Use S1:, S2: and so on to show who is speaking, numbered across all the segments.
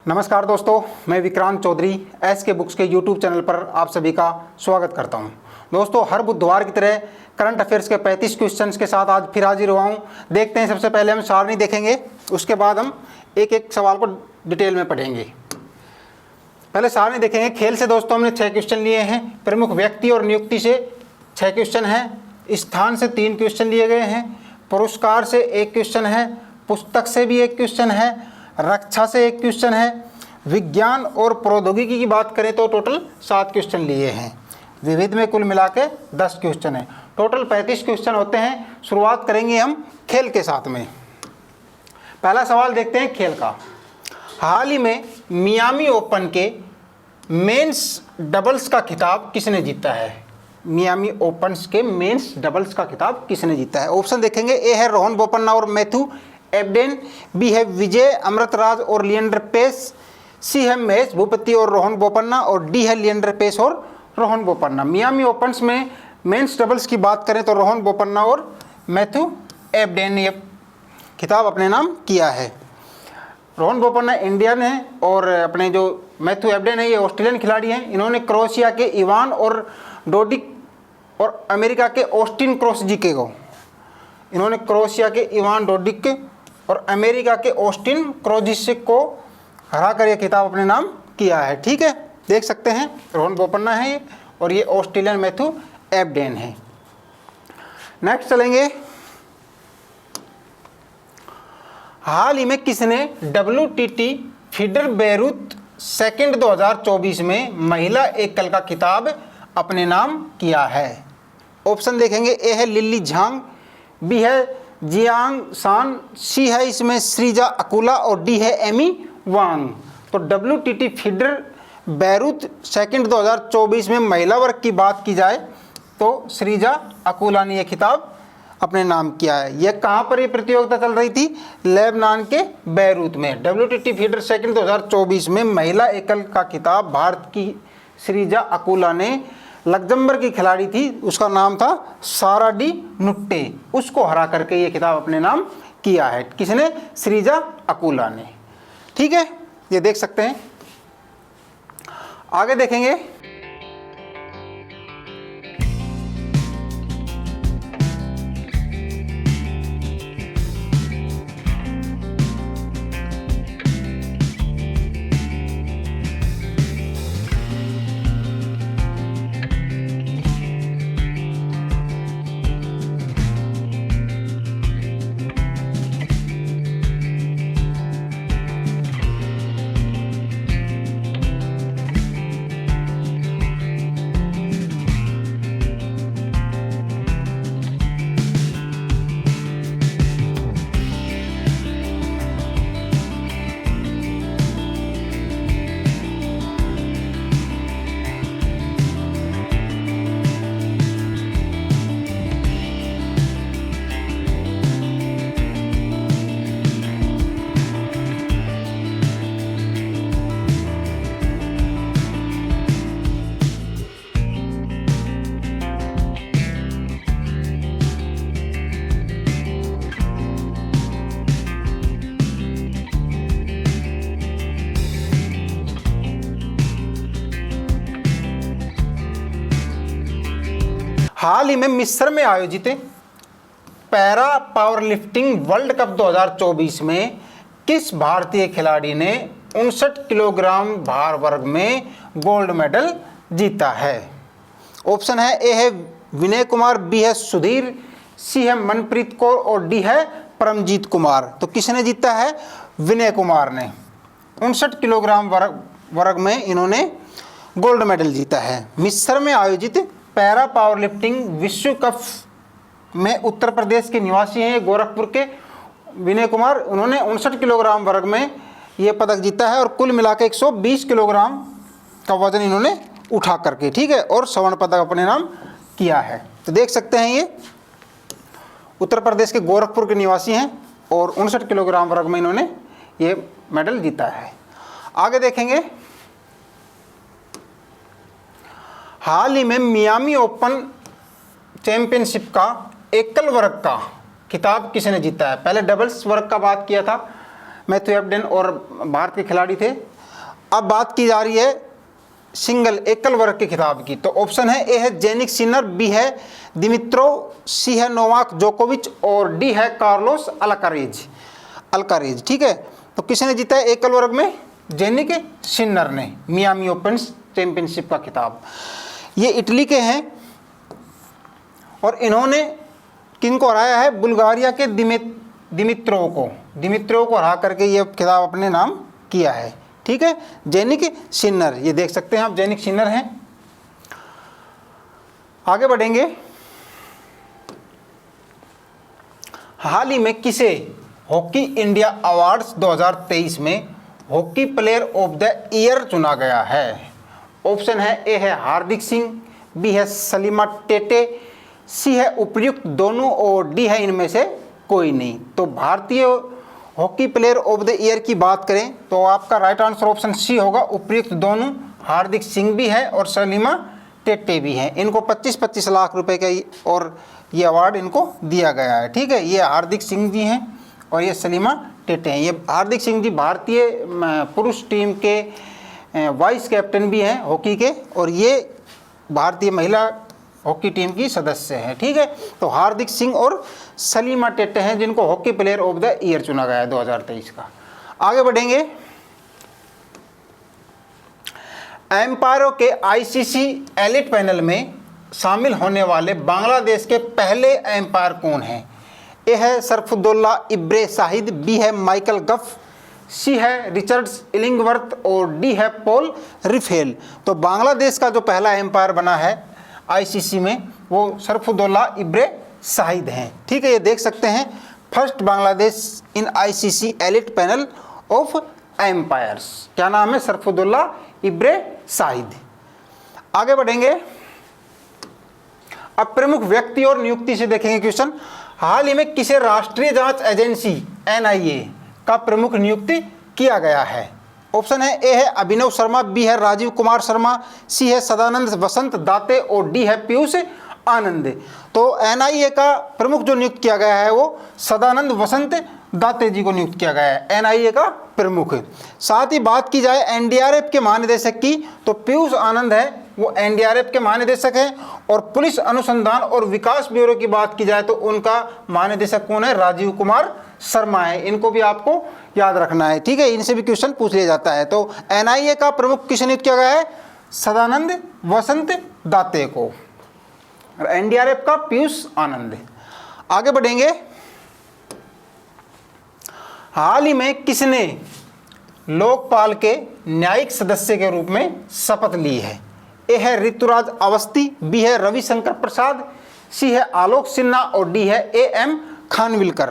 S1: नमस्कार दोस्तों, मैं विक्रांत चौधरी SK बुक्स के YouTube चैनल पर आप सभी का स्वागत करता हूं। दोस्तों, हर बुधवार की तरह करंट अफेयर्स के 35 क्वेश्चंस के साथ आज फिर हाजिर हुआ हूं। देखते हैं, सबसे पहले हम सारणी देखेंगे, उसके बाद हम एक एक सवाल को डिटेल में पढ़ेंगे। पहले सारणी देखेंगे। खेल से दोस्तों हमने 6 क्वेश्चन लिए हैं। प्रमुख व्यक्ति और नियुक्ति से 6 क्वेश्चन हैं। स्थान से 3 क्वेश्चन लिए गए हैं। पुरस्कार से 1 क्वेश्चन है। पुस्तक से भी 1 क्वेश्चन है। रक्षा से 1 क्वेश्चन है। विज्ञान और प्रौद्योगिकी की बात करें तो टोटल 7 क्वेश्चन लिए हैं। विविध में कुल मिला के 10 क्वेश्चन है। टोटल 35 क्वेश्चन होते हैं। शुरुआत करेंगे हम खेल के साथ में। पहला सवाल देखते हैं खेल का। हाल ही में मियामी ओपन के मेंस डबल्स का खिताब किसने जीता है? मियामी ओपन्स के मेंस डबल्स का खिताब किसने जीता है? ऑप्शन देखेंगे। ए है रोहन बोपन्ना और मैथ्यू एबडेन। बी है विजय अमृतराज और लिएंडर पेस। सी है महेश भूपति और रोहन बोपन्ना। और डी है लिएंडर पेस और रोहन बोपन्ना। मियामी ओपन्स में मेंस डबल्स की बात करें तो रोहन बोपन्ना और मैथ्यू एबडेन ने खिताब अपने नाम किया है। रोहन बोपन्ना इंडियन है और अपने जो मैथ्यू एबडेन है ये ऑस्ट्रेलियन खिलाड़ी हैं। इन्होंने क्रोएशिया के इवान और डोडिक और अमेरिका के ऑस्टिन क्रोसजिके को इन्होंने क्रोएशिया के इवान डोडिक और अमेरिका के ऑस्टिन क्रोजिसिक को हरा कर यह खिताब अपने नाम किया है। ठीक है, देख सकते हैं रोहन बोपन्ना है ये और ये ऑस्ट्रेलियन मैथ्यू एबडेन है। नेक्स्ट चलेंगे। हाल ही में किसने WTT फीडर बेरूत सेकंड 2024 में महिला एकल का खिताब अपने नाम किया है? ऑप्शन देखेंगे। ए है लिली झांग। बी है जियांग सान। सी है इसमें श्रीजा अकुला और डी है एमी वांग। तो WTT फीडर बेरूत सेकंड 2024 में महिला वर्ग की बात की जाए तो श्रीजा अकुला ने यह खिताब अपने नाम किया है। यह कहाँ पर ये प्रतियोगिता चल रही थी? लेबनान के बेरूत में। WTT फीडर सेकंड 2024 में महिला एकल का खिताब भारत की श्रीजा अकुला ने लग्जमबर्ग की खिलाड़ी थी, उसका नाम था सारा डी नुट्टे, उसको हरा करके ये खिताब अपने नाम किया है। किसने? श्रीजा अकुला ने। ठीक है, ये देख सकते हैं। आगे देखेंगे। हाल ही में मिस्र में आयोजित para power lifting world cup 2024 में किस भारतीय खिलाड़ी ने 59 किलोग्राम भार वर्ग में गोल्ड मेडल जीता है? ऑप्शन है। ए है विनय कुमार। बी है सुधीर। सी है मनप्रीत कौर और डी है परमजीत कुमार। तो किसने जीता है? विनय कुमार ने 59 किलोग्राम वर्ग में इन्होंने गोल्ड मेडल जीता है। मिस्र में आयोजित पैरा पावर लिफ्टिंग विश्व कप में उत्तर प्रदेश के निवासी हैं, गोरखपुर के विनय कुमार। उन्होंने 59 किलोग्राम वर्ग में ये पदक जीता है और कुल मिला के 120 किलोग्राम का वजन इन्होंने उठा करके, ठीक है, और स्वर्ण पदक अपने नाम किया है। तो देख सकते हैं ये उत्तर प्रदेश के गोरखपुर के निवासी हैं और 59 किलोग्राम वर्ग में इन्होंने ये मेडल जीता है। आगे देखेंगे। हाल ही में मियामी ओपन चैंपियनशिप का एकल वर्ग का खिताब किसने जीता है? पहले डबल्स वर्ग का बात किया था, मैथ्यू एबडेन और भारत के खिलाड़ी थे। अब बात की जा रही है सिंगल एकल वर्ग के खिताब की। तो ऑप्शन है ए है जेनिक सिनर, बी है दिमित्रोव, सी है नोवाक जोकोविच और डी है कार्लोस अल्कारेज। ठीक है, तो किसने जीता है एकल वर्ग में? जेनिक सिनर ने मियामी ओपन चैंपियनशिप का खिताब। ये इटली के हैं और इन्होंने किनको हराया है? बुल्गारिया के दिमित्रोव को हरा करके ये खिताब अपने नाम किया है। ठीक है, जेनिक सिनर, ये देख सकते हैं आप, जेनिक सिनर हैं। आगे बढ़ेंगे। हाल ही में किसे हॉकी इंडिया अवार्ड्स 2023 में hockey player of the year चुना गया है? ऑप्शन है ए है हार्दिक सिंह, बी है सलीमा टेटे, सी है उपर्युक्त दोनों और डी है इनमें से कोई नहीं। तो भारतीय hockey player of the year की बात करें तो आपका राइट आंसर ऑप्शन सी होगा, उपर्युक्त दोनों। हार्दिक सिंह भी है और सलीमा टेटे भी हैं। इनको 25-25 लाख रुपए का और ये अवार्ड इनको दिया गया है। ठीक है, ये हार्दिक सिंह जी हैं और ये सलीमा टेटे हैं। ये हार्दिक सिंह जी भारतीय पुरुष टीम के वाइस कैप्टन भी हैं हॉकी के, और ये भारतीय महिला हॉकी टीम की सदस्य हैं। ठीक है, तो हार्दिक सिंह और सलीमा टेटे हैं जिनको hockey player of the year चुना गया है 2023 का। आगे बढ़ेंगे। एम्पायरों के आईसीसी एलिट पैनल में शामिल होने वाले बांग्लादेश के पहले एम्पायर कौन हैं? ए है सरफुद्दौला इब्रे शाहिद, बी है माइकल गफ, सी है रिचर्ड्स इलिंगवर्थ और डी है पॉल रिफेल। तो बांग्लादेश का जो पहला एम्पायर बना है आईसीसी में वो सरफुद्दौला इब्रे शाहिद हैं। ठीक है, ये देख सकते हैं, first Bangladesh in ICC elite panel of umpires. क्या नाम है? सरफुद्दौला इब्रे शाहिद। आगे बढ़ेंगे। अब प्रमुख व्यक्ति और नियुक्ति से देखेंगे क्वेश्चन। हाल ही में किसे राष्ट्रीय जांच एजेंसी एनआईए का प्रमुख नियुक्ति किया गया है? ऑप्शन है ए है अभिनव शर्मा, बी है राजीव कुमार शर्मा, सी है सदानंद वसंत दाते और डी है पीयूष आनंद। तो एनआईए का प्रमुख जो नियुक्त किया गया है वो सदानंद वसंत दाते जी को नियुक्त किया गया है एनआईए का प्रमुख। साथ ही बात की जाए एनडीआरएफ के महानिदेशक की तो पीयूष आनंद है, वो एनडीआरएफ के महानिदेशक हैं। और पुलिस अनुसंधान और विकास ब्यूरो की बात की जाए तो उनका महानिदेशक कौन है? राजीव कुमार शर्मा है। इनको भी आपको याद रखना है। ठीक है, इनसे भी क्वेश्चन पूछ लिया जाता है। तो एनआईए का प्रमुख किसे नियुक्त किया गया है? सदानंद वसंत दाते को। एनडीआरएफ का पीयूष आनंद। आगे बढ़ेंगे। हाल ही में किसने लोकपाल के न्यायिक सदस्य के रूप में शपथ ली है? ए है ऋतुराज अवस्थी, बी है रविशंकर प्रसाद, सी है आलोक सिन्हा और डी है एएम खानविलकर।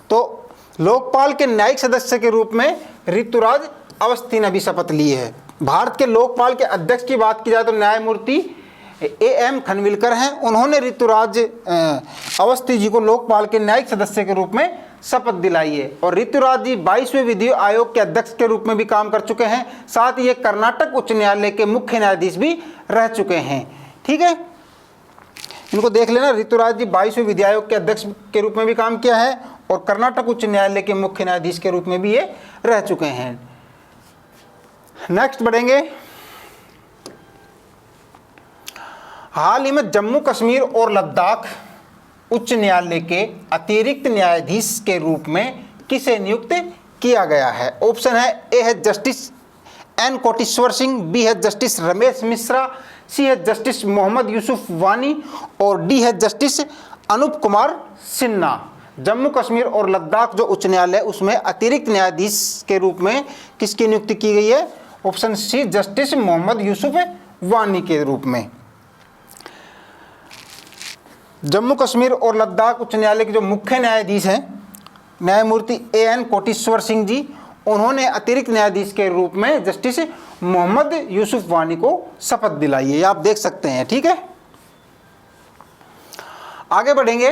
S1: तो लोकपाल के न्यायिक सदस्य के रूप में ऋतुराज अवस्थी ने भी शपथ ली है। भारत के लोकपाल के अध्यक्ष की बात की जाए तो न्यायमूर्ति एएम खानविलकर हैं। उन्होंने ऋतुराज अवस्थी जी को लोकपाल के न्यायिक सदस्य के रूप में शपथ दिलाई है। और ऋतुराज जी 22वें विधि आयोग के अध्यक्ष के रूप में भी काम कर चुके हैं। साथ ही ये कर्नाटक उच्च न्यायालय के मुख्य न्यायाधीश भी रह चुके हैं। ठीक है, इनको देख लेना। ऋतुराज जी 22वें विधि आयोग के अध्यक्ष के रूप में भी काम किया है और कर्नाटक उच्च न्यायालय के मुख्य न्यायाधीश के रूप में भी ये रह चुके हैं। नेक्स्ट बढ़ेंगे। हाल ही में जम्मू कश्मीर और लद्दाख उच्च न्यायालय के अतिरिक्त न्यायाधीश के रूप में किसे नियुक्त किया गया है? ऑप्शन है ए है justice N Koteshwar Singh, B है जस्टिस रमेश मिश्रा, सी है जस्टिस मोहम्मद यूसुफ वानी और डी है जस्टिस अनूप कुमार सिन्हा। जम्मू कश्मीर और लद्दाख जो उच्च न्यायालय उसमें अतिरिक्त न्यायाधीश के रूप में किसकी नियुक्ति की गई है? Option C justice Mohammad Yusuf Wani के रूप में। जम्मू कश्मीर और लद्दाख उच्च न्यायालय के जो मुख्य न्यायाधीश हैं न्यायमूर्ति एएन कोटेश्वर सिंह जी, उन्होंने अतिरिक्त न्यायाधीश के रूप में जस्टिस मोहम्मद यूसुफ वानी को शपथ दिलाई है। आप देख सकते हैं। ठीक है, आगे बढ़ेंगे।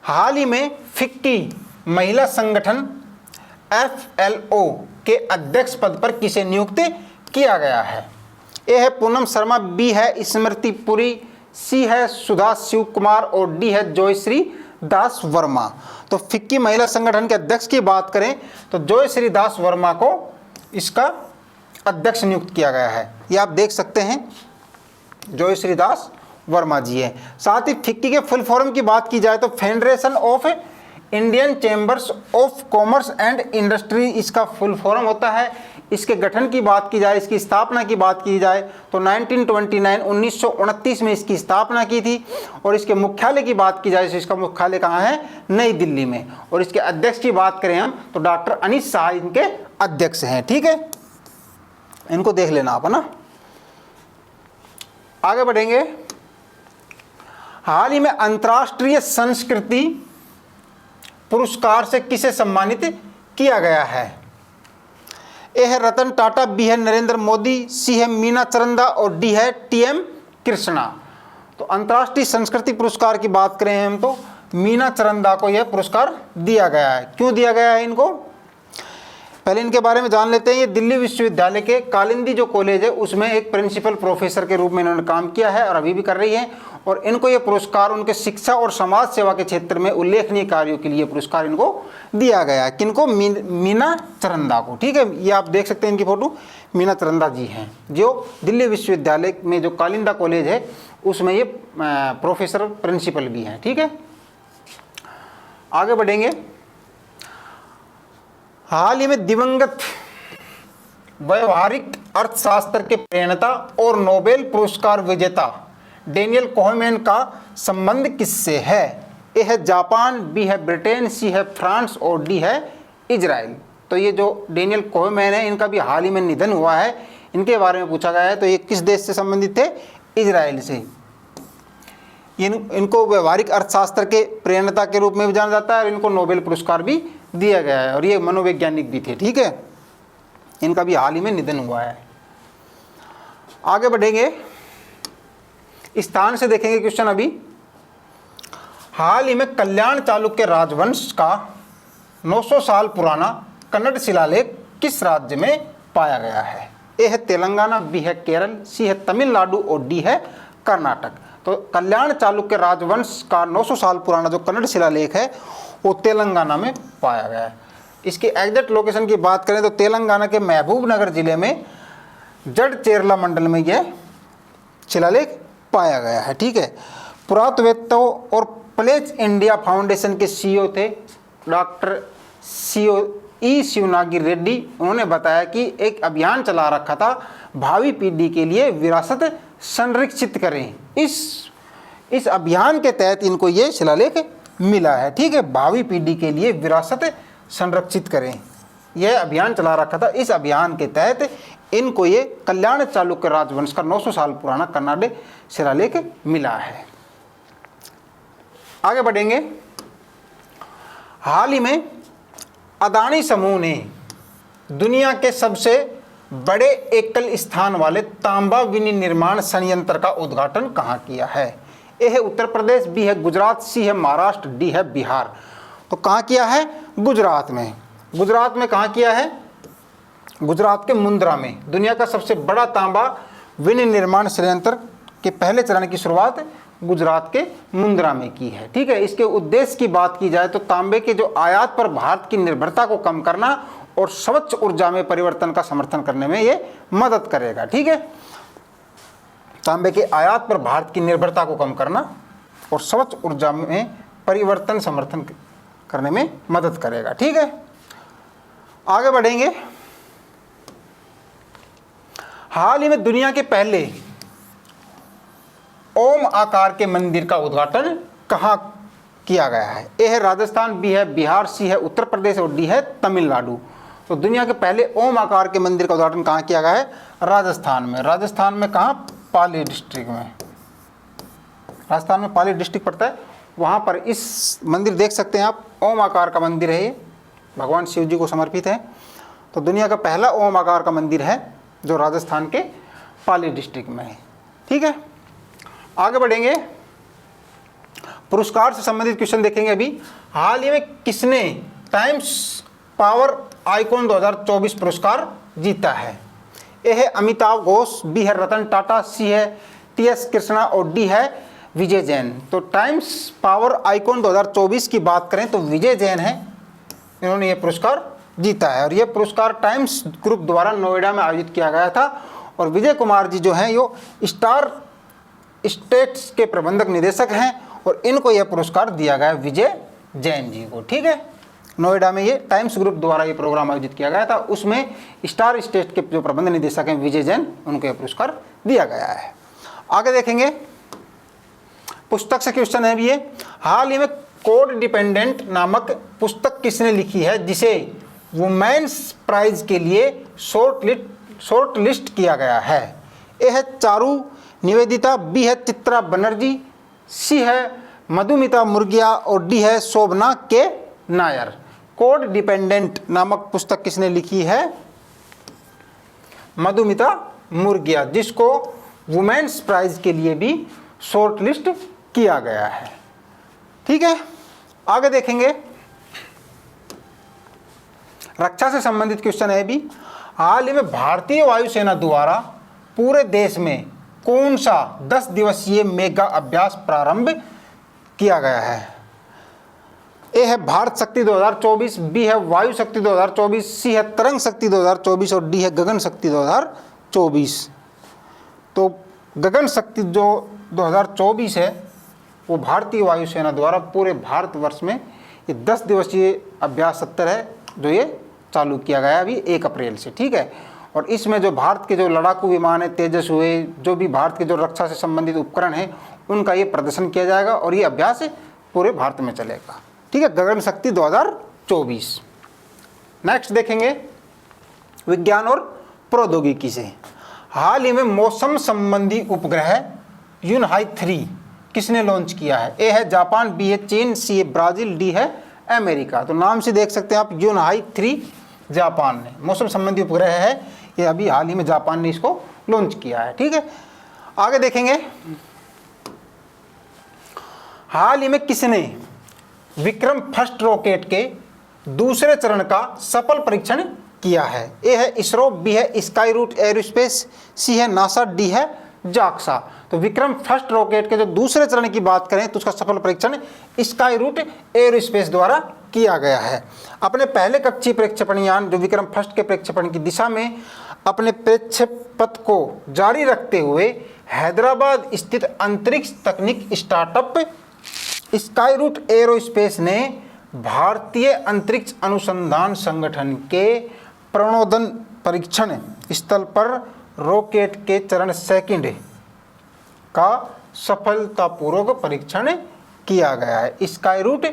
S1: हाल ही में फिक्की महिला संगठन FLO के अध्यक्ष पद पर किसे नियुक्त किया गया है? ए है पूनम शर्मा, बी है स्मृति पुरी, सी है सुधा शिव कुमार और डी है जयश्री दास वर्मा। तो फिक्की महिला संगठन के अध्यक्ष की बात करें तो जयश्री दास वर्मा को इसका अध्यक्ष नियुक्त किया गया है। ये आप देख सकते हैं, जयश्री दास वर्मा जी है। साथ ही फिक्की के फुल फॉर्म की बात की जाए तो federation of Indian chambers of commerce and industry इसका फुल फॉर्म होता है। इसके गठन की बात की जाए, इसकी स्थापना की बात की जाए तो 1929 में इसकी स्थापना की थी। और इसके मुख्यालय की बात की जाए तो इसका मुख्यालय कहाँ है? नई दिल्ली में। और इसके अध्यक्ष की बात करें हम तो डॉक्टर अनित शाह इनके अध्यक्ष हैं। ठीक है, इनको देख लेना आप, है ना। आगे बढ़ेंगे। हाल ही में अंतर्राष्ट्रीय संस्कृति पुरस्कार से किसे सम्मानित किया गया है? ए है रतन टाटा, बी है नरेंद्र मोदी, सी है मीना चरंदा और डी है टीएम कृष्णा। तो अंतर्राष्ट्रीय संस्कृति पुरस्कार की बात करें हम तो मीना चरंदा को यह पुरस्कार दिया गया है। क्यों दिया गया है इनको? पहले इनके बारे में जान लेते हैं। ये दिल्ली विश्वविद्यालय के कालिंदी जो कॉलेज है उसमें एक प्रिंसिपल प्रोफेसर के रूप में इन्होंने काम किया है और अभी भी कर रही है। और इनको ये पुरस्कार उनके शिक्षा और समाज सेवा के क्षेत्र में उल्लेखनीय कार्यों के लिए पुरस्कार इनको दिया गया है। किनको? मीना चरंदा को। ठीक है, ये आप देख सकते हैं इनकी फोटो, मीना चरंदा जी हैं जो दिल्ली विश्वविद्यालय में जो कालिंदा कॉलेज है उसमें ये प्रोफेसर प्रिंसिपल भी हैं। ठीक है, आगे बढ़ेंगे। हाल ही में दिवंगत व्यवहारिक अर्थशास्त्र के प्रणेता और नोबेल पुरस्कार विजेता डेनियल कोहमेन का संबंध किससे है? ए है जापान, बी है ब्रिटेन, सी है फ्रांस और डी है इजराइल। तो ये जो डेनियल कोहमेन है इनका भी हाल ही में निधन हुआ है। इनके बारे में पूछा गया है तो ये किस देश से संबंधित थे? इजराइल से। इनको व्यवहारिक अर्थशास्त्र के प्रणेता के रूप में भी जाना जाता है और इनको नोबेल पुरस्कार भी दिया गया है और ये मनोवैज्ञानिक भी थे। ठीक है, इनका भी हाल ही में निधन हुआ है। आगे बढ़ेंगे, स्थान से देखेंगे क्वेश्चन अभी। हाल ही में कल्याण चालुक्य राजवंश का 900 साल पुराना कन्नड़ शिलालेख किस राज्य में पाया गया है? ए है तेलंगाना, बी है केरल, सी है तमिलनाडु और डी है कर्नाटक। तो कल्याण चालुक्य राजवंश का 900 साल पुराना जो कन्नड़ शिलालेख है वो तेलंगाना में पाया गया है। इसकी एग्जैक्ट लोकेशन की बात करें तो तेलंगाना के महबूब नगर जिले में जड़चेरला मंडल में यह शिलालेख पाया गया है। ठीक है, पुरातत्ववेत्ताओं और प्लेस इंडिया फाउंडेशन के सीईओ थे डॉक्टर शिवनागी रेड्डी। उन्होंने बताया कि एक अभियान चला रखा था भावी पीढ़ी के लिए विरासत संरक्षित करें। इस अभियान के तहत इनको ये शिलालेख मिला है। ठीक है, भावी पीढ़ी के लिए विरासत संरक्षित करें, यह अभियान चला रखा था। इस अभियान के तहत इनको ये कल्याण चालुक्य राजवंश का 900 साल पुराना कन्नड़ शिलालेख मिला है। आगे बढ़ेंगे। हाल ही में अदानी समूह ने दुनिया के सबसे बड़े एकल स्थान वाले तांबा विनिर्माण संयंत्र का उद्घाटन कहाँ किया है? ए है उत्तर प्रदेश, बी है गुजरात, सी है महाराष्ट्र, डी है बिहार। तो कहाँ किया है? गुजरात में। गुजरात में कहाँ किया है? गुजरात के मुंद्रा में दुनिया का सबसे बड़ा तांबा विनिर्माण संयंत्र के पहले चरण की शुरुआत गुजरात के मुंद्रा में की है। ठीक है, इसके उद्देश्य की बात की जाए तो तांबे के जो आयात पर भारत की निर्भरता को कम करना और स्वच्छ ऊर्जा में परिवर्तन का समर्थन करने में ये मदद करेगा। ठीक है, तांबे के आयात पर भारत की निर्भरता को कम करना और स्वच्छ ऊर्जा में परिवर्तन समर्थन करने में मदद करेगा। ठीक है, आगे बढ़ेंगे। हाल ही में दुनिया के पहले ओम आकार के मंदिर का उद्घाटन कहाँ किया गया है? ए है राजस्थान, बी है बिहार, सी है उत्तर प्रदेश और डी है तमिलनाडु। तो दुनिया के पहले ओम आकार के मंदिर का उद्घाटन कहाँ किया गया है? राजस्थान में। राजस्थान में कहाँ? पाली डिस्ट्रिक्ट में। राजस्थान में पाली डिस्ट्रिक्ट पड़ता है, वहाँ पर इस मंदिर देख सकते हैं आप, ओम आकार का मंदिर है ये, भगवान शिव जी को समर्पित है। तो दुनिया का पहला ओम आकार का मंदिर है जो राजस्थान के पाली डिस्ट्रिक्ट में है। ठीक है, आगे बढ़ेंगे। पुरस्कार से संबंधित क्वेश्चन देखेंगे अभी। हाल ही में किसने टाइम्स पावर आइकॉन 2024 पुरस्कार जीता है? ए है अमिताभ घोष, बी है रतन टाटा, सी है टीएस कृष्णा और डी है विजय जैन। तो टाइम्स पावर आइकॉन 2024 की बात करें तो विजय जैन है, इन्होंने ये पुरस्कार जीता है। और ये पुरस्कार टाइम्स ग्रुप द्वारा नोएडा में आयोजित किया गया था। और विजय कुमार जी जो हैं यो स्टार स्टेट्स के प्रबंधक निदेशक हैं और इनको यह पुरस्कार दिया गया विजय जैन जी को। ठीक है, नोएडा में ये टाइम्स ग्रुप द्वारा ये प्रोग्राम आयोजित किया गया था, उसमें स्टार स्टेट के जो प्रबंध निदेशक हैं विजय जैन, उनको यह पुरस्कार दिया गया है। आगे देखेंगे, पुस्तक से क्वेश्चन है ये, हाल ही में कोड डिपेंडेंट नामक पुस्तक किसने लिखी है जिसे वुमेन्स प्राइज के लिए शॉर्ट लिस्ट किया गया है? ए है चारू निवेदिता, बी है चित्रा बनर्जी, सी है मधुमिता मुर्गिया और डी है शोभना के नायर। कोड डिपेंडेंट नामक पुस्तक किसने लिखी है? मधुमिता मुर्गिया, जिसको वुमेन्स प्राइज के लिए भी शॉर्ट लिस्ट किया गया है। ठीक है, आगे देखेंगे, रक्षा से संबंधित क्वेश्चन है भी, हाल ही में भारतीय वायुसेना द्वारा पूरे देश में कौन सा 10 दिवसीय मेगा अभ्यास प्रारंभ किया गया है? ए है भारत शक्ति 2024, बी है वायु शक्ति 2024, सी है तरंग शक्ति 2024 और डी है गगन शक्ति 2024। तो गगन शक्ति जो 2024 है वो भारतीय वायुसेना द्वारा पूरे भारतवर्ष में ये 10 दिवसीय अभ्यास सत्र है जो ये चालू किया गया अभी 1 अप्रैल से। ठीक है, और इसमें जो भारत के जो लड़ाकू विमान है, तेजस हुए, जो भी भारत के जो रक्षा से संबंधित उपकरण हैं उनका ये प्रदर्शन किया जाएगा और ये अभ्यास पूरे भारत में चलेगा। ठीक है, गगन शक्ति 2024। नेक्स्ट देखेंगे, विज्ञान और प्रौद्योगिकी से, हाल ही में मौसम संबंधी उपग्रह यूनहाई 3 किसने लॉन्च किया है? ए है जापान, बी है चीन, सी है ब्राजील, डी है अमेरिका। तो नाम से देख सकते हैं आप, यूनहाई 3 जापान ने मौसम संबंधी उपग्रह है, ये अभी हाल ही में जापान ने इसको लॉन्च किया है। ठीक है, आगे देखेंगे, हाल ही में किसने विक्रम फर्स्ट रॉकेट के दूसरे चरण का सफल परीक्षण किया है? ए है इसरो, बी है स्काई रूट एरोस्पेस, सी है नासा, डी है जाक्सा। तो विक्रम फर्स्ट रॉकेट के जो दूसरे चरण की बात करें तो उसका सफल परीक्षण स्काई रूट एरोस्पेस द्वारा किया गया है। अपने पहले कक्षीय प्रक्षेपण यान जो विक्रम फर्स्ट के प्रक्षेपण की दिशा में अपने प्रक्षेपथ को जारी रखते हुए हैदराबाद स्थित अंतरिक्ष तकनीक स्टार्टअप स्काई रूट एरोस्पेस ने भारतीय अंतरिक्ष अनुसंधान संगठन के प्रणोदन परीक्षण स्थल पर रॉकेट के चरण सेकंड का सफलतापूर्वक परीक्षण किया गया है। स्काई रूट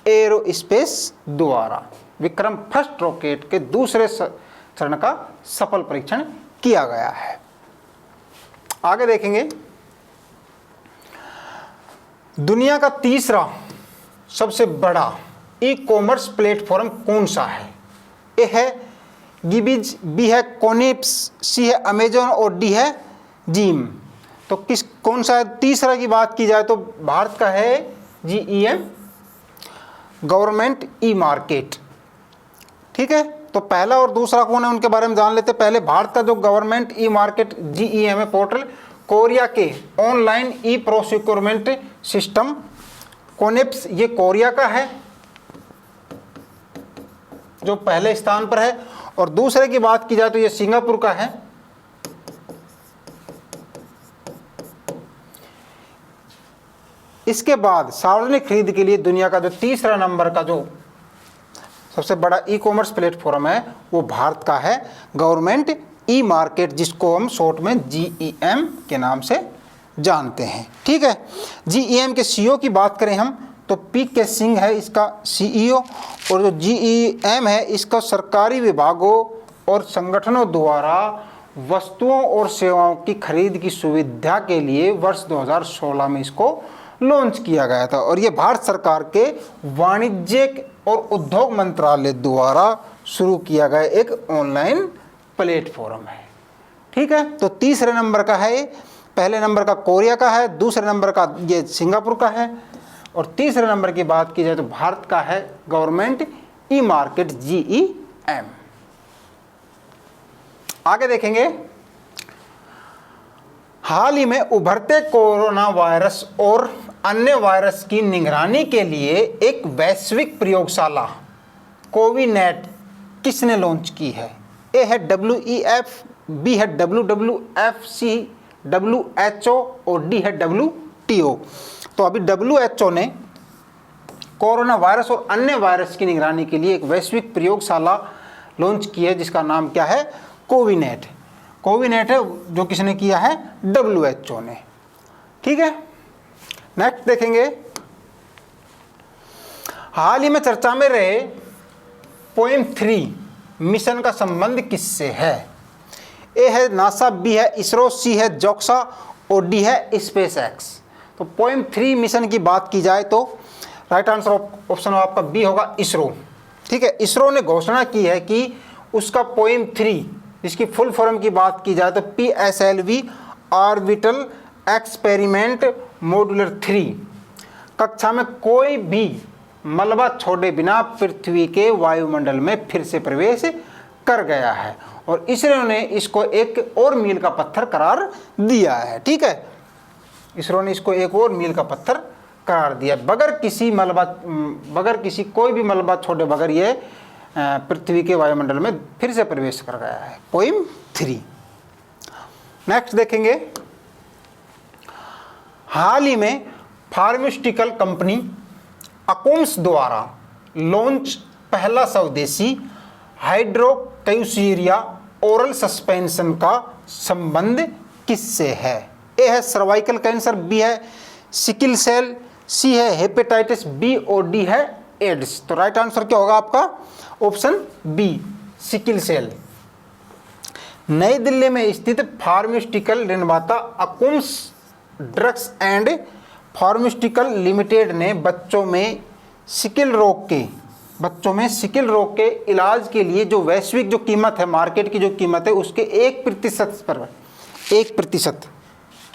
S1: एरोस्पेस द्वारा विक्रम फर्स्ट रॉकेट के दूसरे चरण का सफल परीक्षण किया गया है। आगे देखेंगे, दुनिया का तीसरा सबसे बड़ा ई कॉमर्स प्लेटफॉर्म कौन सा है? ए है गिबिज, बी है कोनिप्स, सी है अमेजॉन और डी है जीम। तो कौन सा है? तीसरा की बात की जाए तो भारत का है GEM, गवर्नमेंट ई मार्केट। ठीक है, तो पहला और दूसरा कौन है उनके बारे में जान लेते। पहले भारत का जो गवर्नमेंट ई मार्केट GEM है पोर्टल, कोरिया के ऑनलाइन ई प्रोक्योरमेंट सिस्टम कोनिप्स, ये कोरिया का है जो पहले स्थान पर है। और दूसरे की बात की जाए तो ये सिंगापुर का है। इसके बाद सार्वजनिक खरीद के लिए दुनिया का जो तीसरा नंबर का जो सबसे बड़ा ई कॉमर्स प्लेटफॉर्म है वो भारत का है गवर्नमेंट ई मार्केट, जिसको हम शॉर्ट में GEM के नाम से जानते हैं। ठीक है, GEM के CEO की बात करें हम तो PK सिंह है इसका CEO, और जो GEM है इसका सरकारी विभागों और संगठनों द्वारा वस्तुओं और सेवाओं की खरीद की सुविधा के लिए वर्ष 2016 में इसको लॉन्च किया गया था। और ये भारत सरकार के वाणिज्य और उद्योग मंत्रालय द्वारा शुरू किया गया एक ऑनलाइन प्लेटफॉर्म है। ठीक है, तो तीसरे नंबर का है, पहले नंबर का कोरिया का है, दूसरे नंबर का ये सिंगापुर का है, और तीसरे नंबर की बात की जाए तो भारत का है गवर्नमेंट ई मार्केट GEM। आगे देखेंगे, हाल ही में उभरते कोरोना वायरस और अन्य वायरस की निगरानी के लिए एक वैश्विक प्रयोगशाला कोविनेट किसने लॉन्च की है? ए है WEF, बी है WWF, सी WHO और डी है WTO। तो अभी WHO ने कोरोना वायरस और अन्य वायरस की निगरानी के लिए एक वैश्विक प्रयोगशाला लॉन्च की है जिसका नाम क्या है? कोविनेट। कोविनेट है जो किसने किया है? WHO ने। ठीक है, नेक्स्ट देखेंगे। हाल ही में चर्चा में रहे पोएम 3 मिशन का संबंध किससे है? ए है नासा, बी है इसरो, सी है जोक्सा और डी है स्पेस एक्स। तो पोएम 3 मिशन की बात की जाए तो राइट आंसर ऑप्शन आपका बी होगा, इसरो। ठीक है, इसरो ने घोषणा की है कि उसका पोएम 3, इसकी फुल फॉर्म की बात की जाए तो PSLV ऑर्बिटल एक्सपेरिमेंट मॉड्यूलर 3 कक्षा में कोई भी मलबा छोड़े बिना पृथ्वी के वायुमंडल में फिर से प्रवेश कर गया है और इसरो ने इसको एक और मील का पत्थर करार दिया है। ठीक है, इसरो ने इसको एक और मील का पत्थर करार दिया बगैर किसी कोई भी मलबा छोड़े बगैर ये पृथ्वी के वायुमंडल में फिर से प्रवेश कर गया है, पोएम 3। नेक्स्ट देखेंगे। हाल ही में फार्मास्यूटिकल कंपनी अकुम्स द्वारा लॉन्च पहला स्वदेशी हाइड्रोक्साइक्लिक ओरल सस्पेंशन का संबंध किससे है? ए है सर्वाइकल कैंसर, बी है सिकल सेल, सी है हेपेटाइटिस बी और डी है एड्स। तो राइट आंसर क्या होगा आपका? Option B, sickle cell. New Delhi में स्थित फार्मास्यूटिकल निर्माता Akums drugs and pharmaceutical limited ने बच्चों में सिकल रोग के इलाज के लिए जो वैश्विक जो कीमत है, मार्केट की जो कीमत है उसके 1%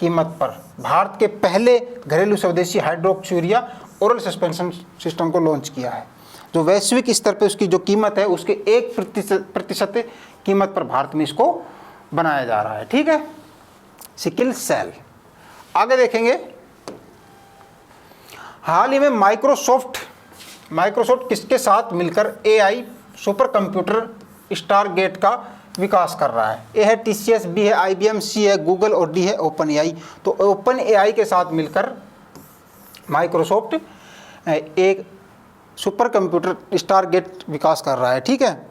S1: कीमत पर भारत के पहले घरेलू स्वदेशी हाइड्रोक्साइक्लिक ओरल सस्पेंशन सिस्टम को लॉन्च किया है। जो वैश्विक स्तर पे उसकी जो कीमत है उसके 1% कीमत पर भारत में इसको बनाया जा रहा है। ठीक है, सिकल सेल। आगे देखेंगे। हाल ही में माइक्रोसॉफ्ट किसके साथ मिलकर AI सुपर कंप्यूटर स्टारगेट का विकास कर रहा है? ए है TCS, बी है IBM, सी है गूगल और डी है OpenAI। तो OpenAI के साथ मिलकर माइक्रोसॉफ्ट एक सुपर कंप्यूटर स्टारगेट विकास कर रहा है। ठीक है,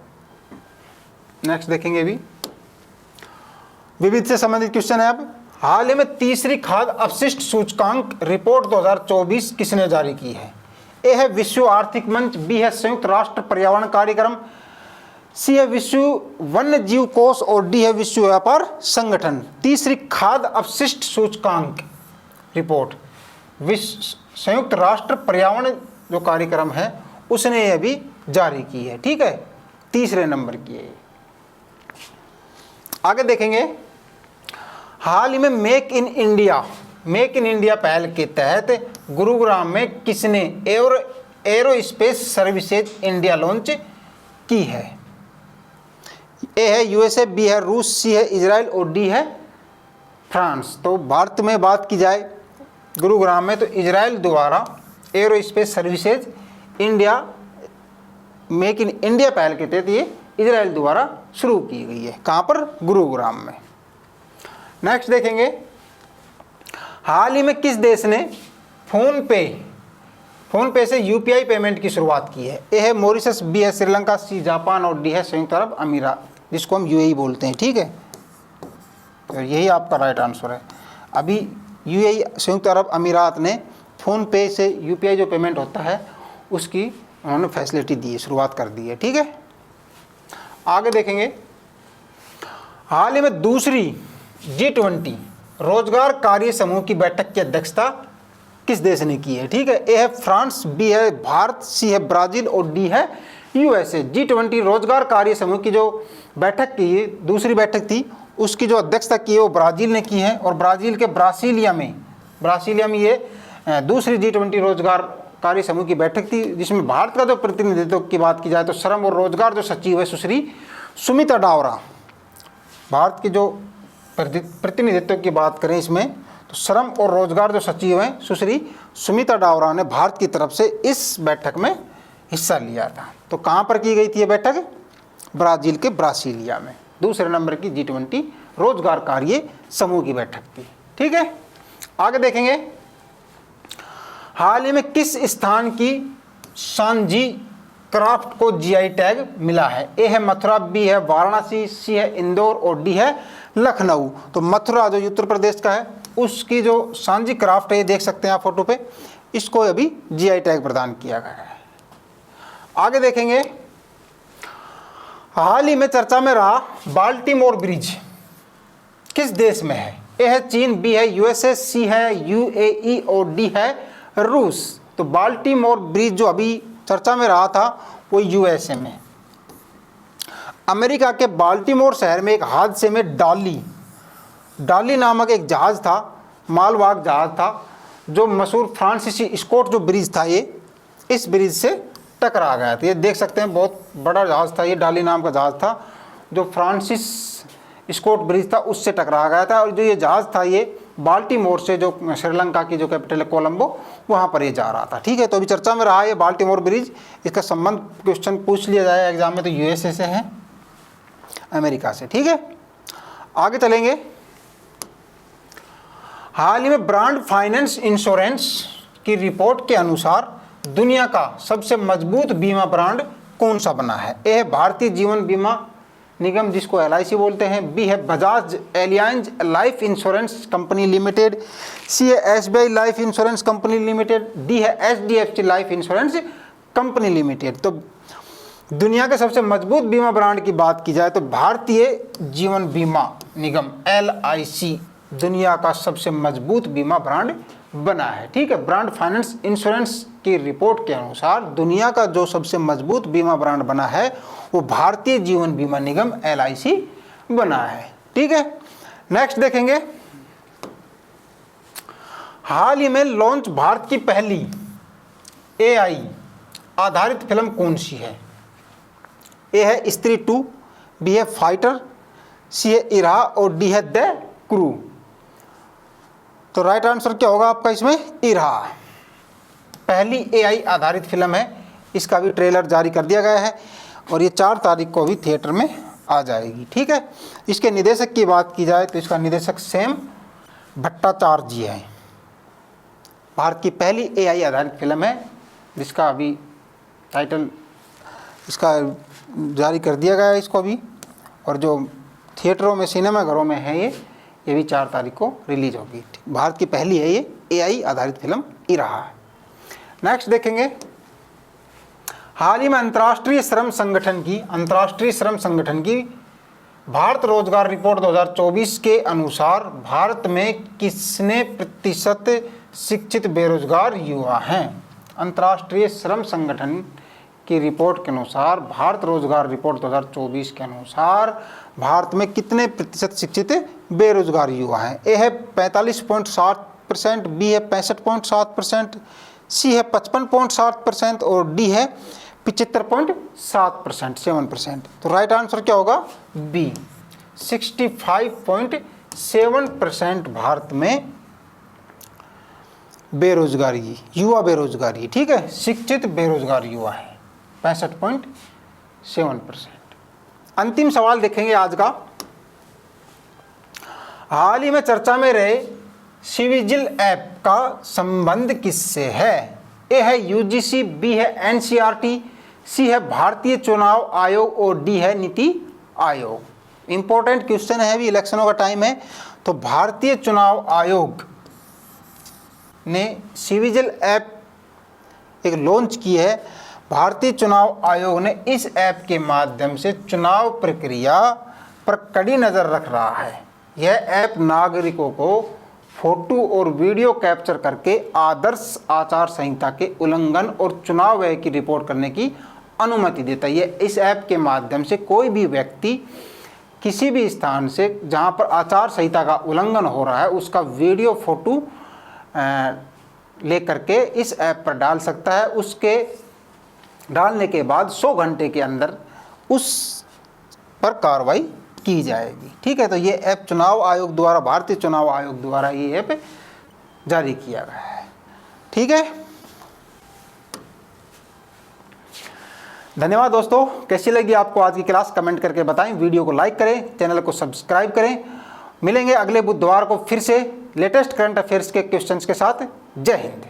S1: नेक्स्ट देखेंगे। अभी विविध से संबंधित क्वेश्चन है। अब हाल ही में तीसरी खाद्य अपशिष्ट सूचकांक रिपोर्ट 2024 किसने जारी की है? ए है विश्व आर्थिक मंच, बी है संयुक्त राष्ट्र पर्यावरण कार्यक्रम, सी है विश्व वन्य जीव कोष और डी है विश्व व्यापार संगठन। तीसरी खाद्य अपशिष्ट सूचकांक रिपोर्ट संयुक्त राष्ट्र पर्यावरण जो कार्यक्रम है उसने अभी जारी की है। ठीक है, तीसरे नंबर की है। आगे देखेंगे। हाल ही में मेक इन इंडिया पहल के तहत गुरुग्राम में किसने एरोस्पेस सर्विसेज इंडिया लॉन्च की है? ए है USA, बी है रूस, सी है इजराइल और डी है फ्रांस। तो भारत में बात की जाए गुरुग्राम में तो इजराइल द्वारा aerospace services India make in India पहल के तहत ये इजराइल द्वारा शुरू की गई है। कहाँ पर? गुरुग्राम में। नेक्स्ट देखेंगे। हाल ही में किस देश ने फोन पे से UPI पेमेंट की शुरुआत की है? ए है मॉरिशस, बी है श्रीलंका, सी जापान और डी है संयुक्त अरब अमीरात, जिसको हम UAE बोलते हैं। ठीक है, तो यही आपका राइट आंसर है। अभी UAE संयुक्त अरब अमीरात ने फ़ोन पे से UPI जो पेमेंट होता है उसकी उन्होंने फैसिलिटी दी है, शुरुआत कर दी है। ठीक है, आगे देखेंगे। हाल ही में दूसरी G20 रोजगार कार्य समूह की बैठक की अध्यक्षता किस देश ने की है? ठीक है, ए है फ्रांस, बी है भारत, सी है ब्राज़ील और डी है USA। G20 रोजगार कार्य समूह की जो बैठक की दूसरी बैठक थी उसकी जो अध्यक्षता की है वो ब्राज़ील ने की है और ब्राज़ील के ब्रासिलिया में ये दूसरी G20 रोजगार कार्य समूह की बैठक थी, जिसमें भारत का जो प्रतिनिधित्व की बात की जाए तो श्रम और रोजगार जो सचिव है सुश्री सुमिता डावरा, भारत की जो प्रतिनिधित्व की बात करें इसमें, तो श्रम और रोजगार जो सचिव हैं सुश्री सुमिता डावरा ने भारत की तरफ से इस बैठक में हिस्सा लिया था। तो कहाँ पर की गई थी ये बैठक? ब्राज़ील के ब्रासिलिया में। दूसरे नंबर की G20 रोजगार कार्य समूह की बैठक थी। ठीक है, आगे देखेंगे। हाल ही में किस स्थान की सांची क्राफ्ट को GI टैग मिला है? ए है मथुरा, बी है वाराणसी, सी है इंदौर और डी है लखनऊ। तो मथुरा जो उत्तर प्रदेश का है, उसकी जो सांची क्राफ्ट है, देख सकते हैं आप फोटो पे, इसको अभी GI टैग प्रदान किया गया है। आगे देखेंगे। हाल ही में चर्चा में रहा बाल्टीमोर ब्रिज किस देश में है? ए है चीन, बी है USA, सी है UAE और डी है रूस। तो बाल्टीमोर ब्रिज जो अभी चर्चा में रहा था वो USA में। अमेरिका के बाल्टीमोर शहर में एक हादसे में डाली नामक एक जहाज था, मालवाहक जहाज था, जो मशहूर फ्रांसीसी स्कॉट जो ब्रिज था, ये इस ब्रिज से टकरा गया था। ये देख सकते हैं बहुत बड़ा जहाज था, ये डाली नाम का जहाज था, जो फ्रांसिस स्कॉट ब्रिज था उससे टकरा गया था। और जो ये जहाज था ये बाल्टीमोर से, जो श्रीलंका की जो कैपिटल है कोलंबो, वहाँ पर ये जा रहा था। ठीक है, तो अभी चर्चा में रहा ये बाल्टीमोर ब्रिज। इसका संबंध क्वेश्चन पूछ लिया जाए एग्जाम में, तो USA से है, अमेरिका से। ठीक है, आगे चलेंगे। हाल ही में ब्रांड फाइनेंस इंश्योरेंस की रिपोर्ट के अनुसार दुनिया का सबसे मजबूत बीमा ब्रांड कौन सा बना है? ए है भारतीय जीवन बीमा निगम, जिसको LIC बोलते हैं, बी है Bajaj Allianz life insurance company limited, C है SBI life insurance company limited, D है HDFC life insurance company limited. तो दुनिया के सबसे मजबूत बीमा ब्रांड की बात की जाए तो भारतीय जीवन बीमा निगम LIC दुनिया का सबसे मजबूत बीमा ब्रांड बना है। ठीक है, ब्रांड फाइनेंस इंश्योरेंस की रिपोर्ट के अनुसार दुनिया का जो सबसे मजबूत बीमा ब्रांड बना है वो भारतीय जीवन बीमा निगम LIC बना है। ठीक है, नेक्स्ट देखेंगे। हाल ही में लॉन्च भारत की पहली AI आधारित फिल्म कौन सी है? ए है स्त्री 2, बी है फाइटर, सी है इराह और डी है द क्रू। तो राइट आंसर क्या होगा आपका इसमें? इराह पहली AI आधारित फिल्म है। इसका भी ट्रेलर जारी कर दिया गया है और ये 4 तारीख को भी थिएटर में आ जाएगी। ठीक है, इसके निर्देशक की बात की जाए तो इसका निर्देशक सैम भट्टाचार्य जी है। भारत की पहली AI आधारित फिल्म है जिसका अभी टाइटल इसका जारी कर दिया गया है इसको भी, और जो थिएटरों में सिनेमाघरों में है ये भी 4 तारीख को रिलीज होगी। भारत की पहली है ये AI आधारित फिल्म इराह। नेक्स्ट देखेंगे। हाल ही में अंतर्राष्ट्रीय श्रम संगठन की भारत रोजगार रिपोर्ट 2024 के अनुसार भारत में कितने प्रतिशत शिक्षित बेरोजगार युवा हैं? अंतर्राष्ट्रीय श्रम संगठन की रिपोर्ट के अनुसार भारत रोजगार रिपोर्ट 2024 के अनुसार भारत में कितने प्रतिशत शिक्षित बेरोजगार युवा हैं? ए है 45.7%, बी है 65.7%, सी है 55.7% और डी है 75.7%, 7%। तो राइट आंसर क्या होगा? बी 65.7% भारत में बेरोजगारी, युवा बेरोजगारी। ठीक है, शिक्षित बेरोजगार युवा है 65.7%। अंतिम सवाल देखेंगे आज का। हाल ही में चर्चा में रहे सिविजिल ऐप का संबंध किससे है? ए है UGC, बी है NCERT, सी है भारतीय चुनाव आयोग और डी है नीति आयोग। इंपॉर्टेंट क्वेश्चन है, अभी इलेक्शनों का टाइम है, तो भारतीय चुनाव आयोग ने सिविजिल ऐप एक लॉन्च की है। भारतीय चुनाव आयोग ने इस ऐप के माध्यम से चुनाव प्रक्रिया पर कड़ी नज़र रख रहा है। यह ऐप नागरिकों को फोटो और वीडियो कैप्चर करके आदर्श आचार संहिता के उल्लंघन और चुनाव व्यय की रिपोर्ट करने की अनुमति देता है। इस ऐप के माध्यम से कोई भी व्यक्ति किसी भी स्थान से जहां पर आचार संहिता का उल्लंघन हो रहा है उसका वीडियो फोटो ले करके इस ऐप पर डाल सकता है। उसके डालने के बाद 100 घंटे के अंदर उस पर कार्रवाई की जाएगी। ठीक है, तो ये ऐप चुनाव आयोग द्वारा, भारतीय चुनाव आयोग द्वारा ये ऐप जारी किया गया है। ठीक है, धन्यवाद दोस्तों। कैसी लगी आपको आज की क्लास कमेंट करके बताएं, वीडियो को लाइक करें, चैनल को सब्सक्राइब करें। मिलेंगे अगले बुधवार को फिर से लेटेस्ट करंट अफेयर्स के क्वेश्चंस के साथ। जय हिंद।